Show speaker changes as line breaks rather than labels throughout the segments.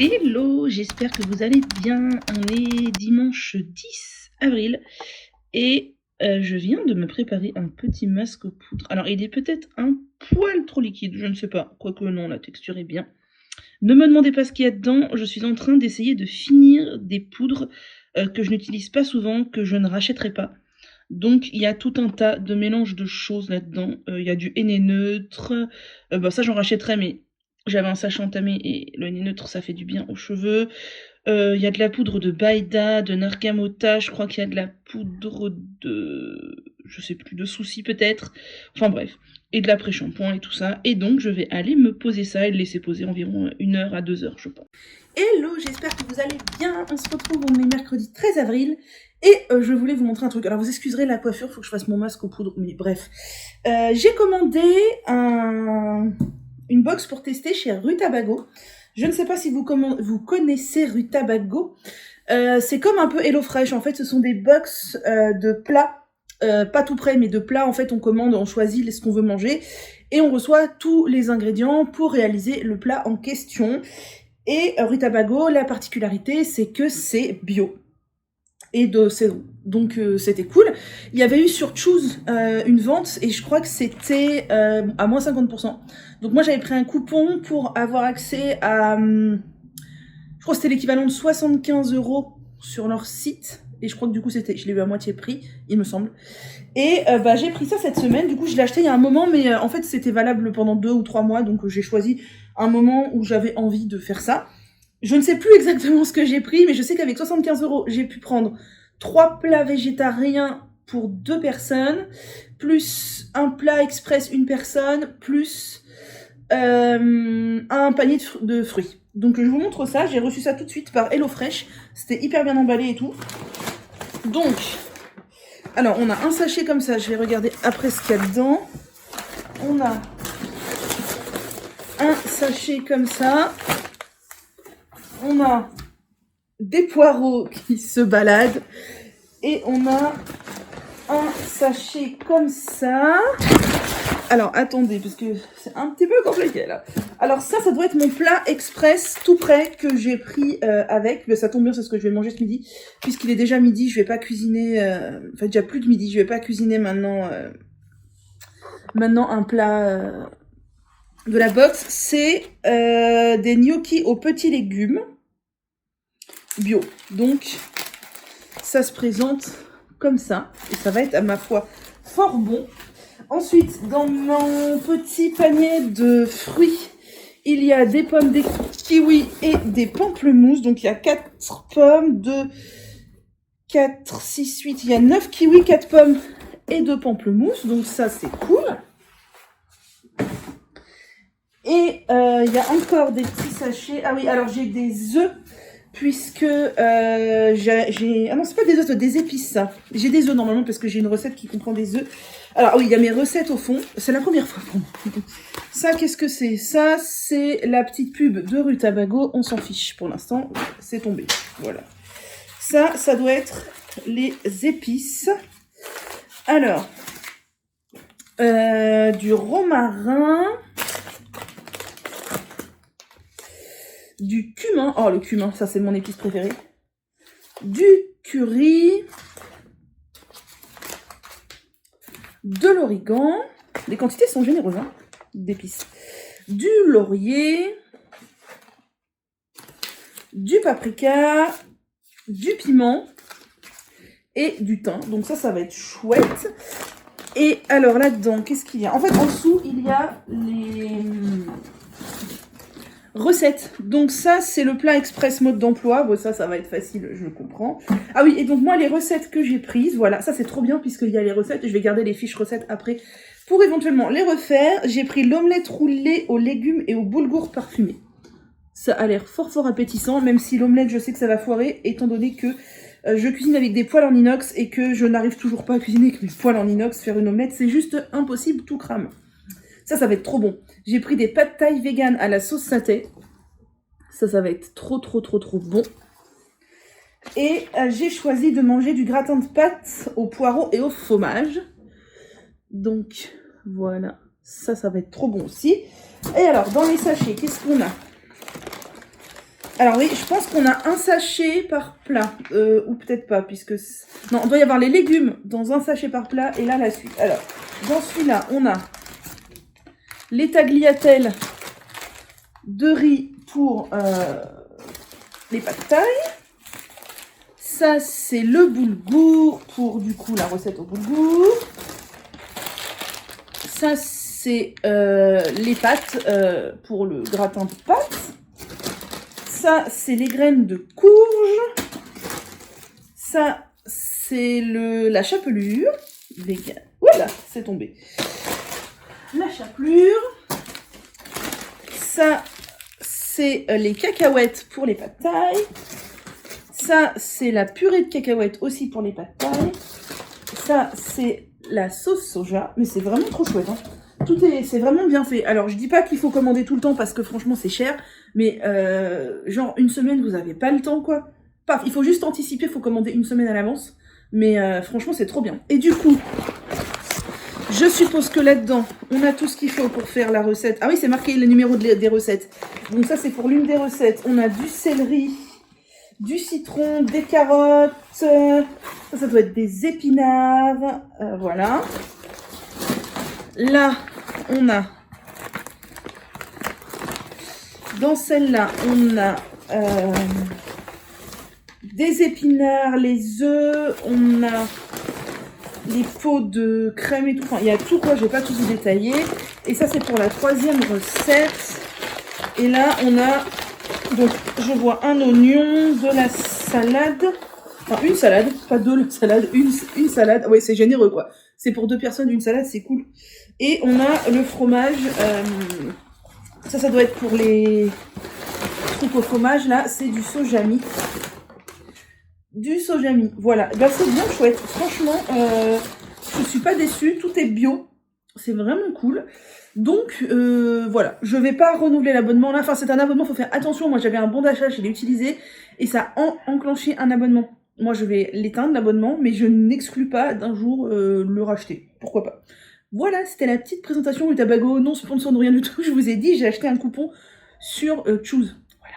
Hello, j'espère que vous allez bien. On est dimanche 10 avril et je viens de me préparer un petit masque aux poudres. Alors, il est peut-être un poil trop liquide, je ne sais pas. Quoique non, la texture est bien. Ne me demandez pas ce qu'il y a dedans. Je suis en train d'essayer de finir des poudres que je n'utilise pas souvent, que je ne rachèterai pas. Donc, il y a tout un tas de mélanges de choses là-dedans. Il y a du henné neutre. Ça, j'en rachèterai, mais j'avais un sachet entamé et le henné neutre, ça fait du bien aux cheveux. Il y a de la poudre de Baïda, de Nargamota. Je crois qu'il y a de la poudre de... je sais plus, de souci peut-être. Enfin bref. Et de l'après-shampoing et tout ça. Et donc, je vais aller me poser ça et le laisser poser environ 1 heure à 2 heures, je pense. Hello, j'espère que vous allez bien. On se retrouve, on est mercredi 13 avril. Et je voulais vous montrer un truc. Alors vous excuserez la coiffure, il faut que je fasse mon masque aux poudres, mais bref. J'ai commandé une box pour tester chez Rutabaga. Je ne sais pas si vous connaissez Rutabaga. C'est comme un peu HelloFresh. En fait, ce sont des box de plats, pas tout prêts, mais de plats. En fait, on commande, on choisit ce qu'on veut manger. Et on reçoit tous les ingrédients pour réaliser le plat en question. Et Rutabaga, la particularité, c'est que c'est bio. Et donc c'était cool. Il y avait eu sur Choose une vente et je crois que c'était à moins 50%. Donc moi j'avais pris un coupon pour avoir accès à, je crois que c'était l'équivalent de 75 € sur leur site. Et je crois que du coup je l'ai eu à moitié prix, il me semble. Et j'ai pris ça cette semaine, du coup je l'ai acheté il y a un moment, mais en fait c'était valable pendant 2 ou 3 mois, donc j'ai choisi un moment où j'avais envie de faire ça. Je ne sais plus exactement ce que j'ai pris, mais je sais qu'avec 75 €, j'ai pu prendre 3 plats végétariens pour 2 personnes, plus un plat express une personne, plus un panier de fruits. Donc je vous montre ça, j'ai reçu ça tout de suite par HelloFresh, c'était hyper bien emballé et tout. Donc, alors on a un sachet comme ça, je vais regarder après ce qu'il y a dedans. On a un sachet comme ça. On a des poireaux qui se baladent. Et on a un sachet comme ça. Alors, attendez, parce que c'est un petit peu compliqué, là. Alors, ça doit être mon plat express tout prêt que j'ai pris avec. Mais ça tombe bien, c'est ce que je vais manger ce midi. Puisqu'il est déjà midi, je vais pas cuisiner... Enfin, déjà plus de midi, je vais pas cuisiner maintenant un plat... de la box, c'est des gnocchis aux petits légumes bio. Donc, ça se présente comme ça. Et ça va être, à ma foi, fort bon. Ensuite, dans mon petit panier de fruits, il y a des pommes, des kiwis et des pamplemousses. Donc, il y a 4 pommes, 4, 6, 8. Il y a 9 kiwis, 4 pommes et 2 pamplemousses. Donc, ça, c'est cool. Et il y a encore des petits sachets. Ah oui, alors j'ai des œufs, puisque j'ai... Ah non, c'est pas des œufs, c'est des épices, ça. J'ai des œufs normalement, parce que j'ai une recette qui comprend des œufs. Alors oui, il y a mes recettes au fond. C'est la première fois pour moi. Ça, qu'est-ce que c'est? Ça, c'est la petite pub de Rutabaga. On s'en fiche pour l'instant. C'est tombé. Voilà. Ça doit être les épices. Alors, du romarin... Du cumin, oh le cumin, ça c'est mon épice préférée. Du curry. De l'origan. Les quantités sont généreuses, hein, d'épices. Du laurier. Du paprika. Du piment. Et du thym. Donc ça va être chouette. Et alors là-dedans, qu'est-ce qu'il y a? En fait, en dessous, il y a les... recettes. Donc ça, c'est le plat express mode d'emploi. Bon, ça va être facile, je le comprends. Ah oui, et donc moi, les recettes que j'ai prises, voilà, ça c'est trop bien puisqu'il y a les recettes. Je vais garder les fiches recettes après pour éventuellement les refaire. J'ai pris l'omelette roulée aux légumes et au boulgour parfumé. Ça a l'air fort appétissant, même si l'omelette, je sais que ça va foirer, étant donné que je cuisine avec des poêles en inox et que je n'arrive toujours pas à cuisiner avec mes poêles en inox. Faire une omelette, c'est juste impossible, tout crame. Ça va être trop bon. J'ai pris des pâtes thaï vegan à la sauce satay. Ça va être trop bon. Et j'ai choisi de manger du gratin de pâtes aux poireaux et au fromage. Donc, voilà. Ça va être trop bon aussi. Et alors, dans les sachets, qu'est-ce qu'on a? Alors oui, je pense qu'on a un sachet par plat, ou peut-être pas, puisque... Non, il doit y avoir les légumes dans un sachet par plat, et là, la suite. Alors, dans celui-là, on a les tagliatelles de riz pour les pad thai. Ça, c'est le boulgour pour, du coup, la recette au boulgour. Ça, c'est les pâtes pour le gratin de pâtes. Ça, c'est les graines de courge. Ça, c'est la chapelure. Vegan. Voilà, c'est tombé. La chapelure. Ça, c'est les cacahuètes pour les pad thai. Ça, c'est la purée de cacahuètes aussi pour les pad thai. Ça, c'est la sauce soja. Mais c'est vraiment trop chouette, hein. C'est vraiment bien fait. Alors, je dis pas qu'il faut commander tout le temps parce que franchement, c'est cher. Mais genre, une semaine, vous avez pas le temps, quoi. Paf, il faut juste anticiper, il faut commander une semaine à l'avance. Mais franchement, c'est trop bien. Et du coup, je suppose que là-dedans, on a tout ce qu'il faut pour faire la recette. Ah oui, c'est marqué le numéro des recettes. Donc ça, c'est pour l'une des recettes. On a du céleri, du citron, des carottes. Ça doit être des épinards. Voilà. Là, on a... Dans celle-là, on a des épinards, les œufs, on a les pots de crème et tout. Enfin, il y a tout, quoi, je vais pas tout vous détailler. Et ça, c'est pour la troisième recette. Et là, on a... Donc, je vois un oignon, de la salade... Enfin, une salade, pas deux salades, une salade. Ouais, c'est généreux, quoi. C'est pour 2 personnes, une salade, c'est cool. Et on a le fromage. Ça doit être pour les trucs au fromage. Là, c'est du sojami. Du sojami, voilà. Bah, c'est bien chouette. Franchement, je suis pas déçue. Tout est bio. C'est vraiment cool. Donc, voilà. Je vais pas renouveler l'abonnement là. Enfin, c'est un abonnement, faut faire attention. Moi, j'avais un bon d'achat, je l'ai utilisé. Et ça a enclenché un abonnement. Moi, je vais l'éteindre, l'abonnement, mais je n'exclus pas d'un jour le racheter. Pourquoi pas. Voilà, c'était la petite présentation du Tabago, non sponsor de rien du tout. Je vous ai dit, j'ai acheté un coupon sur Choose. Voilà.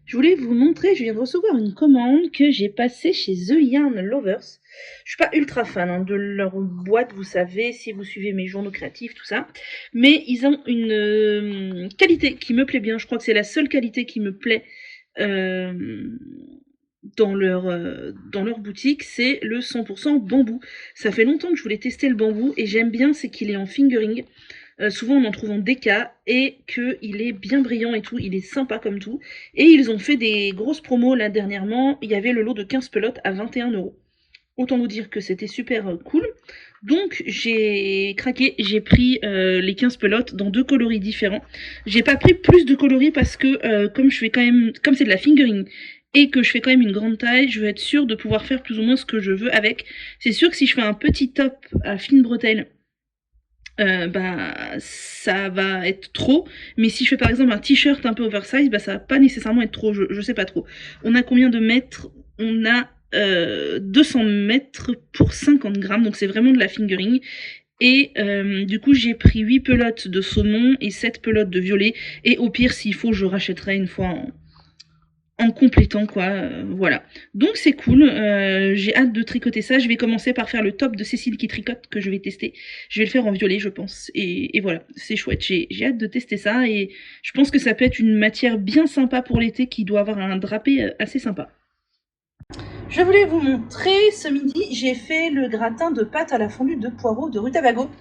Je voulais vous montrer, je viens de recevoir une commande que j'ai passée chez The Yarn Lovers. Je suis pas ultra fan hein, de leur boîte, vous savez, si vous suivez mes journaux créatifs, tout ça. Mais ils ont une qualité qui me plaît bien. Je crois que c'est la seule qualité qui me plaît dans leur boutique, c'est le 100% bambou. Ça fait longtemps que je voulais tester le bambou et j'aime bien, c'est qu'il est en fingering. Souvent on en trouve en déca et qu'il est bien brillant et tout, il est sympa comme tout. Et ils ont fait des grosses promos là dernièrement, il y avait le lot de 15 pelotes à 21 €. Autant vous dire que c'était super cool. Donc j'ai craqué, j'ai pris les 15 pelotes dans 2 coloris différents. J'ai pas pris plus de coloris parce que comme c'est de la fingering et que je fais quand même une grande taille, je veux être sûre de pouvoir faire plus ou moins ce que je veux avec. C'est sûr que si je fais un petit top à fine bretelle, ça va être trop, mais si je fais par exemple un t-shirt un peu oversize, ça va pas nécessairement être trop, je sais pas trop. On a combien de mètres? On a 200 mètres pour 50 grammes, donc c'est vraiment de la fingering. Et du coup j'ai pris 8 pelotes de saumon et 7 pelotes de violet, et au pire s'il faut je rachèterai une fois en complétant quoi, voilà. Donc c'est cool, j'ai hâte de tricoter ça. Je vais commencer par faire le top de Cécile qui tricote que je vais tester. Je vais le faire en violet je pense, et voilà, c'est chouette, j'ai hâte de tester ça, et je pense que ça peut être une matière bien sympa pour l'été qui doit avoir un drapé assez sympa. Je voulais vous montrer, ce midi j'ai fait le gratin de pâte à la fondue de poireaux de Rutabago.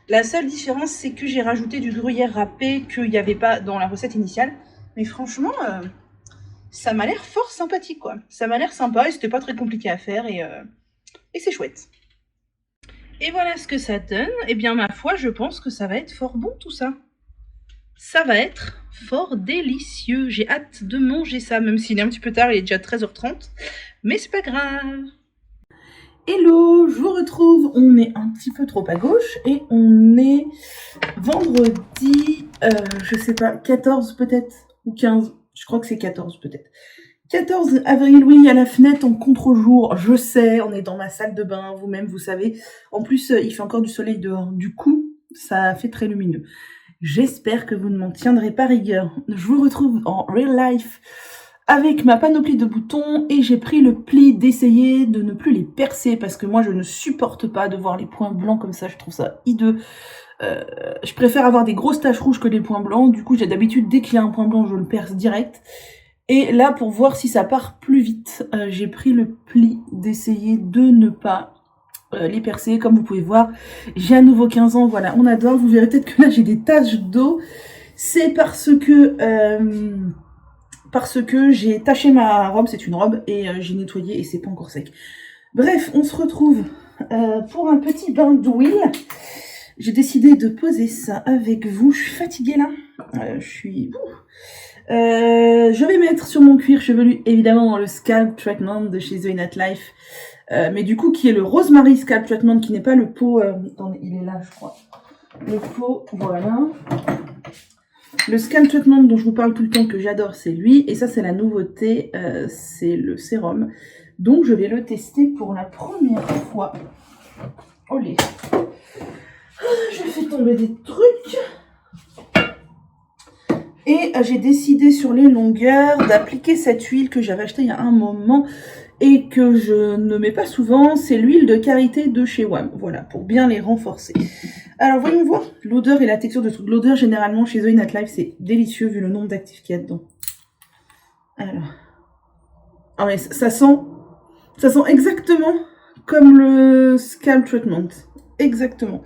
La seule différence c'est que j'ai rajouté du gruyère râpé qu'il n'y avait pas dans la recette initiale, mais franchement... ça m'a l'air fort sympathique, quoi. Ça m'a l'air sympa et c'était pas très compliqué à faire et c'est chouette. Et voilà ce que ça donne. Eh bien, ma foi, je pense que ça va être fort bon, tout ça. Ça va être fort délicieux. J'ai hâte de manger ça, même s'il est un petit peu tard, il est déjà 13h30. Mais c'est pas grave. Hello, je vous retrouve. On est un petit peu trop à gauche et on est vendredi, je sais pas, 14 peut-être, ou 15. Je crois que c'est 14 peut-être. 14 avril, oui, à la fenêtre en contre-jour, je sais, on est dans ma salle de bain, vous-même, vous savez. En plus, il fait encore du soleil dehors, du coup, ça fait très lumineux. J'espère que vous ne m'en tiendrez pas rigueur. Je vous retrouve en real life avec ma panoplie de boutons et j'ai pris le pli d'essayer de ne plus les percer parce que moi je ne supporte pas de voir les points blancs comme ça, je trouve ça hideux. Je préfère avoir des grosses taches rouges que des points blancs, du coup j'ai d'habitude dès qu'il y a un point blanc je le perce direct. Et là pour voir si ça part plus vite, j'ai pris le pli d'essayer de ne pas les percer. Comme vous pouvez voir, j'ai à nouveau 15 ans, voilà, on adore. Vous verrez peut-être que là j'ai des taches d'eau, c'est parce que j'ai taché ma robe, c'est une robe, et j'ai nettoyé et c'est pas encore sec. Bref, on se retrouve pour un petit bain d'huile. J'ai décidé de poser ça avec vous, je suis fatiguée là, je vais mettre sur mon cuir chevelu évidemment le Scalp Treatment de chez The Innate Life, mais du coup qui est le Rosemary Scalp Treatment, qui n'est pas le pot, attendez, il est là je crois, le pot, voilà. Le Scalp Treatment dont je vous parle tout le temps, que j'adore, c'est lui, et ça c'est la nouveauté, c'est le sérum, donc je vais le tester pour la première fois. Olé, je fais tomber des trucs. Et j'ai décidé sur les longueurs d'appliquer cette huile que j'avais achetée il y a un moment et que je ne mets pas souvent. C'est l'huile de karité de chez WAM. Voilà, pour bien les renforcer. Alors voyons voir l'odeur et la texture de truc. L'odeur généralement chez The Innate Life c'est délicieux vu le nombre d'actifs qu'il y a dedans. Alors. Ah ouais, ça sent exactement comme le Scalp Treatment. Exactement.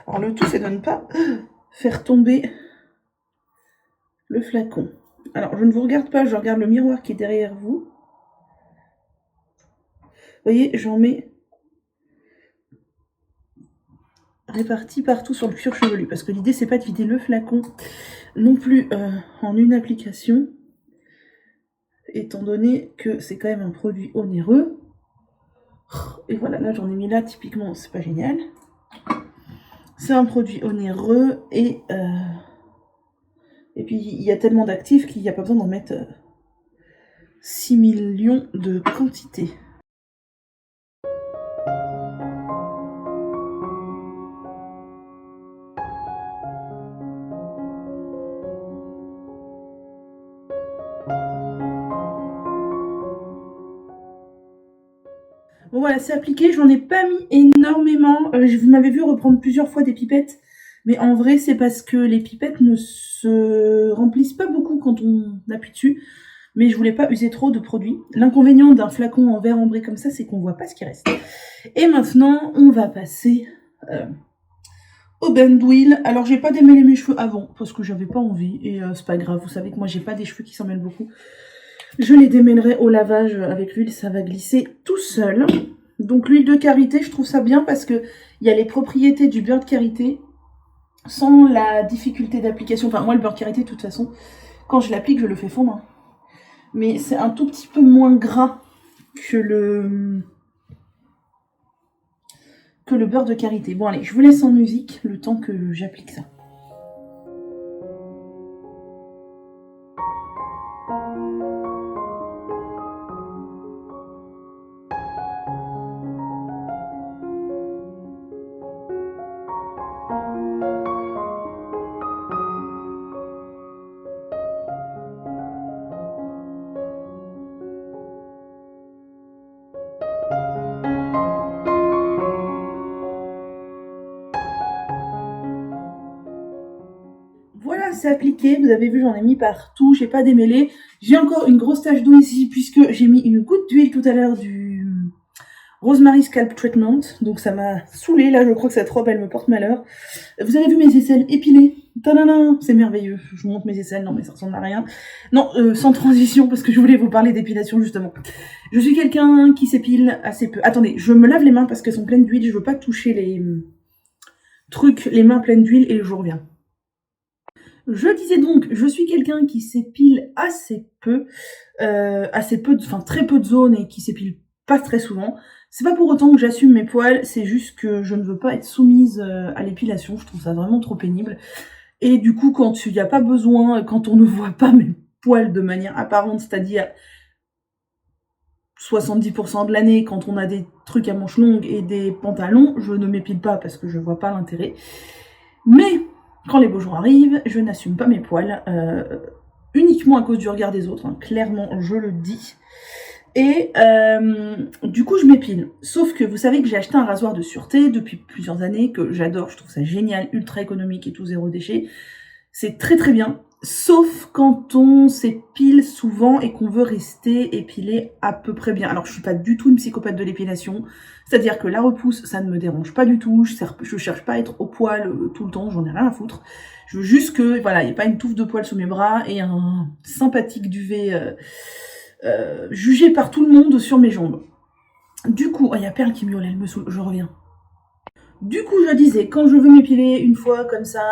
Alors le tout c'est de ne pas faire tomber le flacon. Alors, je ne vous regarde pas, je regarde le miroir qui est derrière vous. Vous voyez, j'en mets répartis partout sur le cuir chevelu. Parce que l'idée, c'est pas de vider le flacon non plus en une application. Étant donné que c'est quand même un produit onéreux. Et voilà, là, j'en ai mis là, typiquement, c'est pas génial. C'est un produit onéreux et puis, il y a tellement d'actifs qu'il n'y a pas besoin d'en mettre 6 millions de quantité. Bon voilà, c'est appliqué, j'en ai pas mis énormément. Vous m'avez vu reprendre plusieurs fois des pipettes. Mais en vrai, c'est parce que les pipettes ne se remplissent pas beaucoup quand on appuie dessus. Mais je voulais pas user trop de produits. L'inconvénient d'un flacon en verre ambré comme ça, c'est qu'on voit pas ce qui reste. Et maintenant, on va passer au bain d'huile. Alors, j'ai pas démêlé mes cheveux avant, parce que j'avais pas envie. Et c'est pas grave, vous savez que moi, j'ai pas des cheveux qui s'en mêlent beaucoup. Je les démêlerai au lavage avec l'huile, ça va glisser tout seul. Donc l'huile de karité, je trouve ça bien parce que il y a les propriétés du beurre de karité sans la difficulté d'application. Enfin, moi, le beurre de karité, de toute façon, quand je l'applique, je le fais fondre. Mais c'est un tout petit peu moins gras que le beurre de karité. Bon, allez, je vous laisse en musique le temps que j'applique ça. Voilà, c'est appliqué, vous avez vu, j'en ai mis partout, j'ai pas démêlé. J'ai encore une grosse tache d'eau ici, puisque j'ai mis une goutte d'huile tout à l'heure du Rosemary Scalp Treatment, donc ça m'a saoulée, là je crois que cette robe elle me porte malheur. Vous avez vu mes aisselles épilées, tadadam, c'est merveilleux, je vous montre mes aisselles, non mais ça ressemble à rien. Non, sans transition, parce que je voulais vous parler d'épilation justement. Je suis quelqu'un qui s'épile assez peu. Attendez, je me lave les mains parce qu'elles sont pleines d'huile, je veux pas toucher les trucs, les mains pleines d'huile, et je reviens. Je disais donc, je suis quelqu'un qui s'épile assez peu, enfin très peu de zones et qui s'épile pas très souvent. C'est pas pour autant que j'assume mes poils, c'est juste que je ne veux pas être soumise à l'épilation, je trouve ça vraiment trop pénible. Et du coup, quand il n'y a pas besoin, quand on ne voit pas mes poils de manière apparente, c'est-à-dire 70% de l'année, quand on a des trucs à manches longues et des pantalons, je ne m'épile pas parce que je vois pas l'intérêt. Mais quand les beaux jours arrivent, je n'assume pas mes poils, uniquement à cause du regard des autres, hein, clairement, je le dis. Et du coup, je m'épile. Sauf que vous savez que j'ai acheté un rasoir de sûreté depuis plusieurs années, que j'adore, je trouve ça génial, ultra économique et tout, zéro déchet. C'est très très bien, sauf quand on s'épile souvent et qu'on veut rester épilé à peu près bien. Alors, je suis pas du tout une psychopathe de l'épilation, c'est-à-dire que la repousse, ça ne me dérange pas du tout, je cherche pas à être au poil tout le temps, j'en ai rien à foutre. Je veux juste que, voilà, il n'y ait pas une touffe de poils sous mes bras et un sympathique duvet jugé par tout le monde sur mes jambes. Du coup, il y a Perle qui miaule, elle me saoule, je reviens. Du coup, je disais, quand je veux m'épiler une fois comme ça,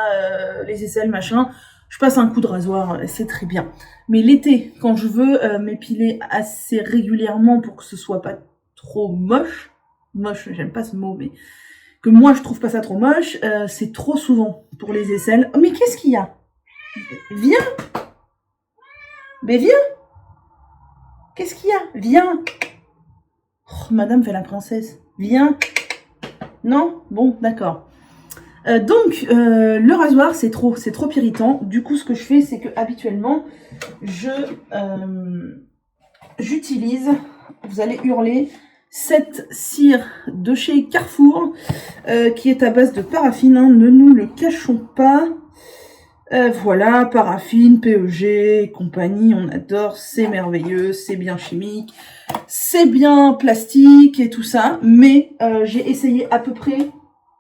les aisselles, machin, je passe un coup de rasoir, c'est très bien. Mais l'été, quand je veux m'épiler assez régulièrement pour que ce soit pas trop moche, j'aime pas ce mot, mais que moi je trouve pas ça trop moche, c'est trop souvent pour les aisselles. Oh, mais qu'est-ce qu'il y a? Viens! Mais viens! Qu'est-ce qu'il y a? Viens! Oh, madame fait la princesse. Viens! Non? Bon, d'accord. Donc, le rasoir, c'est trop irritant. Du coup, ce que je fais, c'est que habituellement, j'utilise, vous allez hurler, cette cire de chez Carrefour, qui est à base de paraffine, hein, ne nous le cachons pas. Voilà, paraffine, PEG et compagnie, on adore, c'est merveilleux, c'est bien chimique, c'est bien plastique et tout ça, mais j'ai essayé à peu près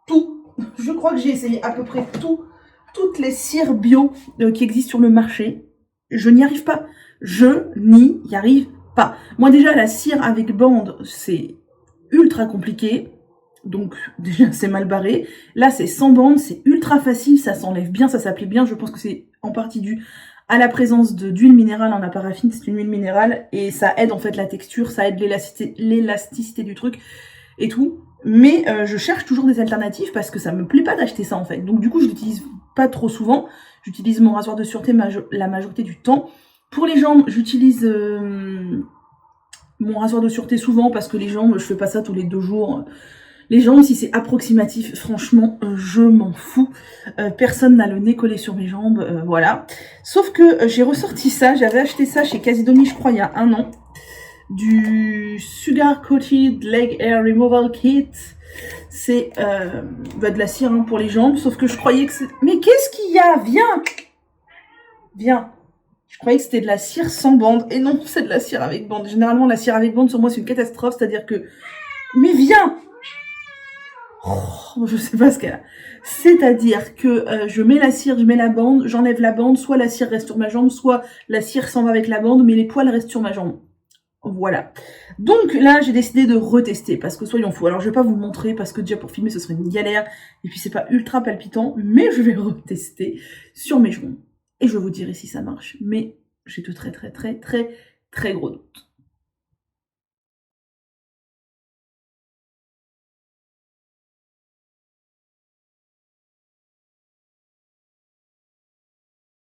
tout. Je crois que j'ai essayé à peu près toutes les cires bio qui existent sur le marché. Je n'y arrive pas. Je n'y arrive pas. Moi déjà, la cire avec bande, c'est ultra compliqué. Donc déjà, c'est mal barré. Là, c'est sans bande, c'est ultra facile, ça s'enlève bien, ça s'applique bien. Je pense que c'est en partie dû à la présence d'huile minérale en la paraffine. C'est une huile minérale et ça aide en fait la texture, ça aide l'élasticité du truc et tout. Mais je cherche toujours des alternatives parce que ça me plaît pas d'acheter ça en fait. Donc du coup, je l'utilise pas trop souvent. J'utilise mon rasoir de sûreté la majorité du temps. Pour les jambes, j'utilise mon rasoir de sûreté souvent parce que les jambes, je fais pas ça tous les 2 jours. Les jambes, si c'est approximatif, franchement, je m'en fous. Personne n'a le nez collé sur mes jambes, voilà. Sauf que j'ai ressorti ça, j'avais acheté ça chez Casidomi, je crois, il y a 1 an. Du Sugar Coated Leg Hair Removal Kit. C'est de la cire hein, pour les jambes, sauf que je croyais que c'est... Mais qu'est-ce qu'il y a? Viens! Viens! Je croyais que c'était de la cire sans bande, et non, c'est de la cire avec bande. Généralement, la cire avec bande, sur moi, c'est une catastrophe, c'est-à-dire que... Mais viens! Oh, je sais pas ce qu'elle a. C'est-à-dire que je mets la cire, je mets la bande, j'enlève la bande, soit la cire reste sur ma jambe, soit la cire s'en va avec la bande, mais les poils restent sur ma jambe. Voilà. Donc là, j'ai décidé de retester, parce que soyons fous. Alors, je vais pas vous le montrer, parce que déjà, pour filmer, ce serait une galère, et puis c'est pas ultra palpitant, mais je vais retester sur mes jambes. Et je vous dirai si ça marche. Mais j'ai de très gros doutes.